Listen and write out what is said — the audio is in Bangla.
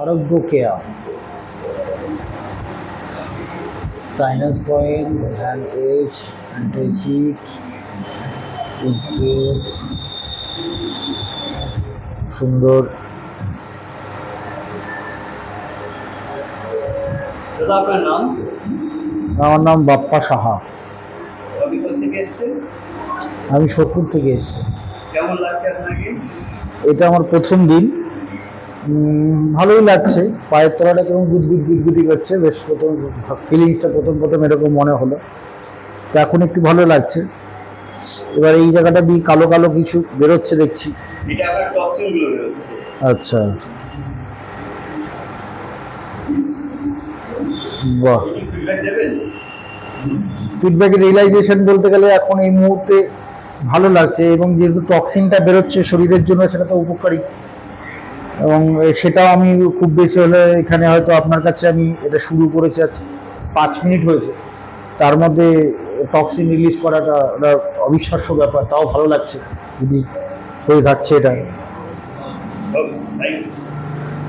আরোগ্য কেয়া, সাইনাস পয়েন্ট, হ্যান্ড এজ, অ্যান্টিচিট, উদ্ভিদ, সুন্দর। দাদা আপনার নাম? আমার নাম বাপ্পা সাহা। আপনি কোথা থেকে এসেছেন? আমি সোদপুর থেকে এসেছি। কেমন লাগছে আপনাকে? এটা আমার প্রথম দিন। ভালোই লাগছে। পায়ের তলাটা কেমন গুদগুদ গুদগুদি করছে, বেশ প্রথম ফিলিংসটা প্রথম প্রথম এরকম মনে হলো। তো এখন একটু ভালো লাগছে। এবার এই জায়গাটা দিয়ে কালো কালো কিছু বেরোচ্ছে দেখছি। এটা আপনার টক্সিন গুলো বেরোচ্ছে। আচ্ছা, বাহ। কি ফিডব্যাক দেবেন? ফিডব্যাক রিয়েলাইজেশন বলতে গেলে এখন এই মুহূর্তে ভালো লাগছে, এবং যেহেতু টক্সিনটা বেরোচ্ছে শরীরের জন্য, সেটা তো উপকারী। এবং সেটাও আমি খুব বেশি হলে এখানে হয়তো আপনার কাছে আমি এটা শুরু করেছি আজ 5 মিনিট হয়েছে, তার মধ্যে টক্সিন রিলিজ করাটা একটা অবিশ্বাস্য ব্যাপার। তাও ভালো লাগছে যদি হয়ে থাকছে এটা। ওকে, থ্যাংক ইউ।